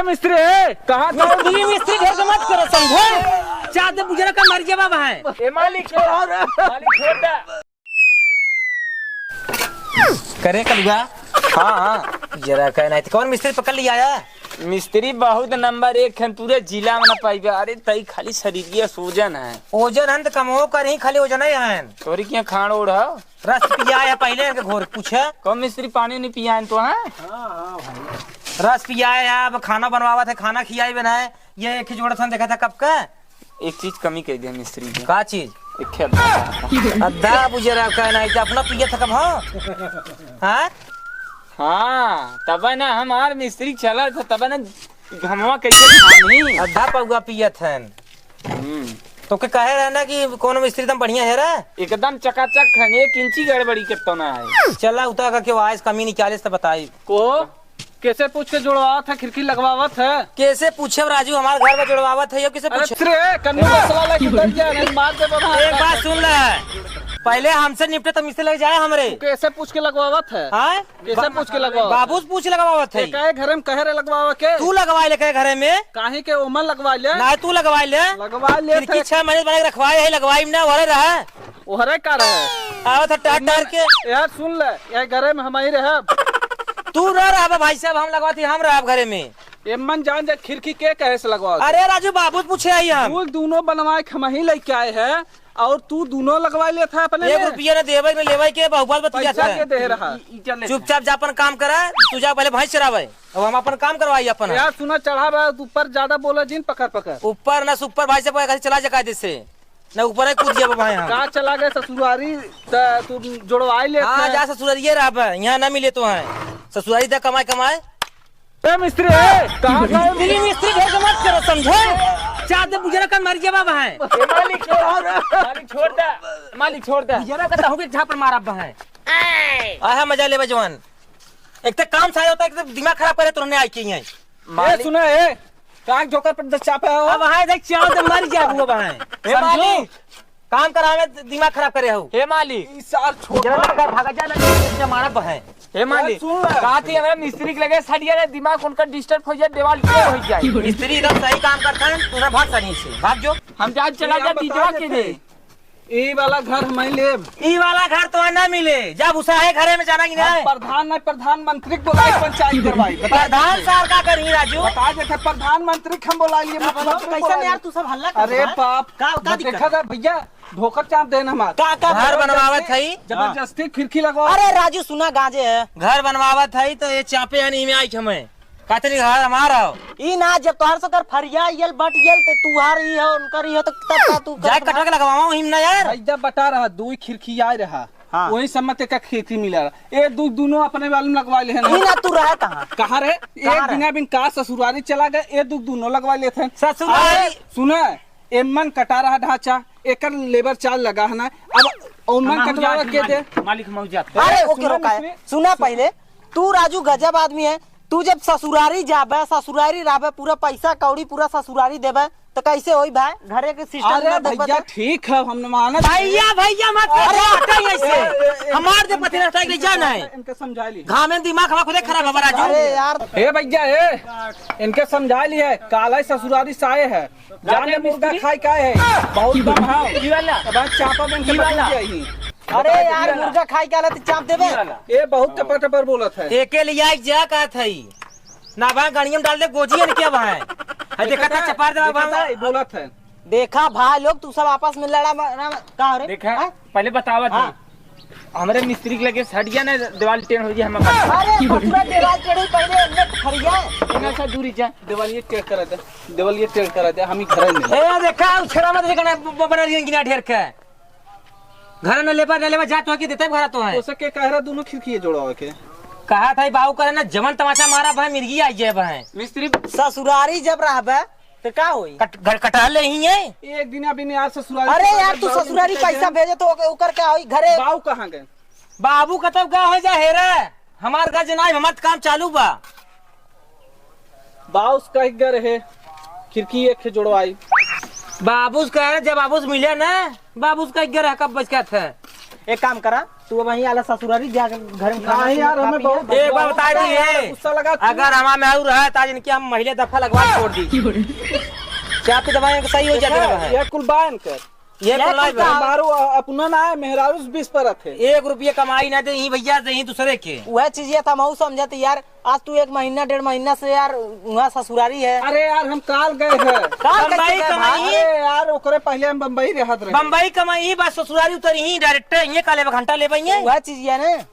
मिस्त्री है कहाँ मिस्त्री मिस्त्री घर से मत करो समझे। चाहते बुझे का मर जवाब है। मालिक छोड़ दे। करे कलुआ। हाँ जरा कहना है कौन मिस्त्री पकड़ लिया आया। मिस्त्री बहुत नंबर 1 है पूरे जिला में ना पाइबे। अरे तई खाली शरीरिया सूजन है। ओजन हन कमो कर ही खाली ओजन है। तोरी क्या खान ओढ़ रस पिया है पहले घोर पूछे कौन मिस्त्री पानी नहीं पिया तो है। रस पिया है अब खाना बनवावा थे खाना खियाई बनाए ये एक ही जोड़ा था देखा था कब का। एक चीज कमी कर दिया मिस्त्री ने। का चीज अद्धा बुझे रहा कहना है अपना पिया था कब। हाँ हाँ तब ना हमार मिस्त्री चला था तब ना घमवा कैसे खानी अद्धा पौगा पिया था। तो के कहे रहे ना कि कौन मिस्त्री एकदम बढ़िया है रे एकदम चकाचक है। 1 इंची गड़बड़ी करता ना है। चला उतार करके वाइस कमी निकाले तो बताई को कैसे पूछ के जुड़वा था खिड़की लगवावा था। कैसे पूछे राजू हमारे घर में जुड़वावा था किसे पूछे। एक बात सुन ले पहले हमसे निपटे तो मिस्त्री लग जाए हमरे। कैसे पूछ के लगवावा था। कैसे पूछ के लगवावा बाबू पूछ लगवावा था। काहे घर में कहे रे लगवावा के तू लगवा ले कहे घरे में काहे के उमर लगवा ले ना तू लगवा ले 6 महीने बना रखवाए है लगवाई ना वरे रहा ओहरे का रहे आओ था टाट टार के यार सुन ले यार घरे में हमारी रहे तू रहा भाई साहब हम लगवाती हम रहा घरे में। एमन जान जा खिड़की के कहे से लगवा। अरे राजू बाबू पूछे आई हम तू दोनों बनवाए हम ही लेके आए हैं और तू दोनों लगवा ले था अपने 1 रुपया न देवे में लेवे के बहुबाल बतिया था के दे रहा। चुपचाप जा अपन काम करा तू जा पहले भैंस चरावे अब हम अपन काम करवाई अपन। यार सुना चढ़ा ऊपर ज्यादा बोला जिन पकड़ ऊपर न सुपर भाई से चला जा से न ऊपर है कूद जाबे भाई हम का चला गए ससुरारी तू जोड़वाई ले। हां जा ससुरारिये रहबे यहां ना मिले तो है ससुरारी दा कमाए ए मिस्त्री है कहां दिल्ली मिस्त्री घर से मत करो समझे। चाहते बुझे का मर जवाब है। मालिक छोड़ दे मालिक छोड़ दे जरा कहता हूं कि झापड़ मारब है आहा मजा लेबे जवान। एक तो काम सारे होता है एक तो दिमाग खराब करे तुरने आई के यहां ए सुना है काग जोकर पर चापे हो अब हां देख चाव तो मर जा बुआ बहन। हे मालिक काम करावे दिमाग खराब करे हो। हे मालिक इस साल छोड़ जरा भागा जा ना मारब है। हे मालिक कहा थी हमें मिस्त्री के लगे सड़िया रे दिमाग उनका डिस्टर्ब हो जाए दीवार टेढ़ हो जाए। मिस्त्री एकदम सही काम करता है तू ना भाग सही से भाग जो हम आज चला जा दीजवा के दे ई वाला घर हम ले ई वाला घर तो ना मिले जब उसा है घरे में जाना कि नहीं। प्रधानमंत्री बुलाई पंचायत करवाई प्रधान साल का करी राजू बता देते प्रधानमंत्री हम बुला लिए कैसे यार तू सब हल्ला कर। अरे बाप का देखा था भैया धोखा चाप देना हमारा घर बनवावत है जबरदस्ती खिड़की लगवा। अरे राजू सुना गाजे है घर बनवावत है तो ये चापे नहीं में आई हमें कहते घर हमारा ई ना जब तोहर से कर फरिया यल बट यल ते तुहार ही है उनकर ही है तो तब तू जाय कटवा के लगवावा हिम ना यार जब बता रहा 2 खिड़की आ रहा वही सम्मत का खिड़की मिला ए दोनों अपने वाले में लगवा ले है ना तू रहा कहां रे एक बिना बिन का ससुरारी चला गए ए दोनों लगवा लेते ससुरारी सुना एमन कटा रहा ढांचा एक लेबर चार्ज लगा है ना अब ओमन कटवा के दे मालिक मौजा। अरे ओके रोका है सुना पहले तू राजू गजब आदमी है तू जब ससुरारी जाबे ससुरारी राबे पूरा पैसा कौड़ी पूरा ससुरारी देबे तो कैसे होई भाई घरे के सिस्टम अरे भैया ठीक है हम माना भैया मत हटा ऐसे हमार दे पति हटा के जाना है इनके समझा ली घाम में दिमाग हमारा खुद खराब है राजू। अरे यार हे भैया हे इनके समझा ली है काला ससुरारी साए है जाने मुर्गा खाई का है बहुत दम है वाला अब चापा बन के वाला। अरे यार मुर्गा खाई के तो चाप देबे ये बहुत टपर बोलत है एके लिए जा का थई ना भाई गाड़ियों में डाल दे गोजिए ने क्या भाई है देखा था चपार दे भाई बोलत है देखा भाई लोग तू सब आपस में लड़ा का रे देखा पहले बतावा थी हमारे मिस्त्री के लगे सट गया ना दीवार टेढ़ हो गई हम अरे पूरा दीवार टेढ़ी पहले हमने खरिया इतना सा दूरी जा दीवार ये टेढ़ करा दे हम ही घर में ए देखा उछड़ा मत देखना बना रही गिना ढेर के घर में लेबर जात हो के देते घर तो है उसे के कह रहा दोनों खिड़की जोड़ा के कहा था बाबू करे ना जमन तमाचा मारा भाई मिर्गी आई जाए भाई मिस्त्री ससुरारी जब रहबे तो का होई घर कटा ले ही है एक दिन अभी यार ससुरारी। अरे यार तू ससुरारी पैसा भेजे तो ओकर क्या होई घरे बाबू कहां गए बाबू कतब का हो जा हेरे हमार गज नहीं हमत काम चालू बा बाउस कह गए रहे खिड़की एक जोड़वाई बाबूस कह रहे जब बाबूस मिले ना बाबूस कह गए रहा कब बच क्या था एक काम करा, तू वहीं आला ससुरारी जाकर घर में नहीं यार, हमें बहुत एक बार बता दिए, गुस्सा लगा। अगर हमारा महू रहा तो आज इनकी हम महिले दफा लगवा छोड़ दी। क्या आपकी दवाई सही हो जाती है? ये कुल बायन कर, ये मारो अपना ना है, मेहरारू 20 पर थे। 1 रुपये कमाई ना दे भैया, दे दूसरे के वह चीज था मऊ समझते यार। आज तू 1 महीना 1.5 महीना से यार वहाँ ससुरारी है। अरे यार हम काल गए हैं बम्बई कमाई। अरे यार ओकरे पहले हम बम्बई रहत रहे। बम्बई कमाई बस ससुरारी उतरी ही डायरेक्ट ये काले घंटा ले पाइए वह चीज है ना।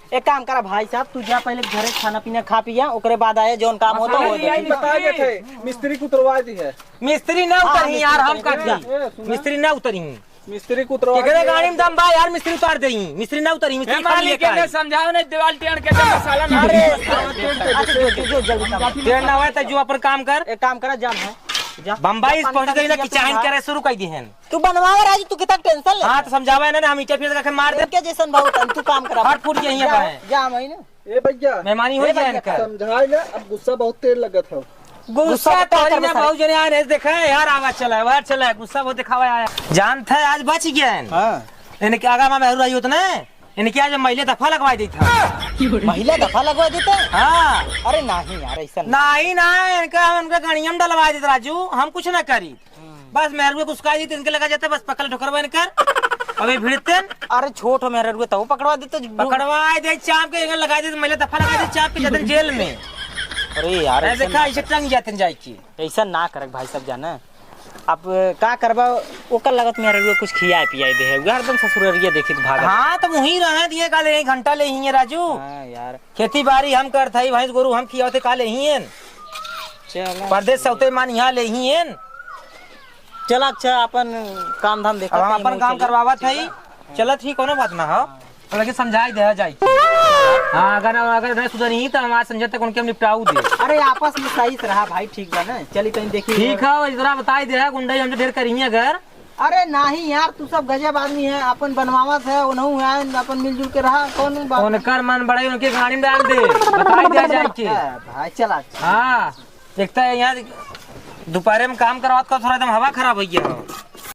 एक काम करा भाई साहब, तू जा पहले घरे खाना पीना खा पिया, ओकरे बाद आए जोन काम होता हो। बता गए थे मिस्त्री को उतरवा दी है। मिस्त्री ना उतरी यार, हम कर मिस्त्री ना उतरी, मिस्त्री को उतरवा गाड़ी में दम बा यार, मिस्त्री उतार दे, मिस्त्री ना उतरी, मिस्त्री मालिक के समझाओ नहीं दीवार टेढ़ के मसाला ना टेढ़ ना होए तो जो अपन काम कर। एक काम करा, जाम है बम्बई पहुंच गई ना कि चाहन करे शुरू कर दी है। तू बनवावा राजू, तू कितना टेंशन ले। हां तो समझावा ना, हम ईटा फिर मार दे के जैसन बहुत। तू काम करा, फट फुट यहीं है जा मई ना। ए भैया मेहमानी हो जाए इनका, समझाए ना। अब गुस्सा बहुत तेज लगत है। गुस्सा तो ना बहुत जने आए देखे यार, आवाज चला है चला है, गुस्सा बहुत दिखावा आया। जानता है आज बच गया है। हां इन्हें क्या आगा में रही होत ना, इन्हें क्या जब महिले दफा लगवा दी था। महिले दफा लगवा देते? हाँ। अरे नहीं यार ऐसा नहीं ना, इनका गाड़िया में डलवा देते राजू, हम कुछ ना करी, बस मेहरुए को उसका दी इनके लगा जाते, बस पकड़ ठोकरवा कर अबे भिड़ते। अरे छोट हो मेहरुए तो पकड़वा देते, पकड़वा दे चाप के लगा देते, महिले दफा लगा देते चाप के जाते जेल में। अरे यार देखा ऐसे टंग जाते जाए की, ऐसा ना करे भाई सब जाना। अब का करबा ओकर लगत में रहुए कुछ खिया पिया दे है एकदम ससुररिया देखित भाग। हां तो वही रहे दिए काले 1 घंटा ले ही है राजू। हां यार खेती बाड़ी हम कर थई, भैंस गोरू हम खियाते काले ही हैं। चल परदेश सौते मान यहां ले ही हैं। चल अच्छा अपन काम धाम देखा, हम अपन काम करवावत हई। चल ठीक कोनो बात ना हो, लगे समझाई दे जाई। हां अगर नहीं सुधरी तो हम आज संजय तक उनके निपटाऊ दे। अरे आपस में सही से रहा भाई, ठीक बा ना। चली कहीं देखी ठीक है, इधर बताई दे गुंडाई हम ढेर करी अगर। अरे नहीं यार, तू सब गजब आदमी है, अपन बनवावत है उनहु है, अपन मिलजुल के रहा। कौन कर मन बड़ाई उनके गाड़ी में डाल दे, बताई दे जाए के भाई। चला हां देखता है यहाँ दोपहर में काम करवात का थोड़ा एकदम हवा खराब हो गया।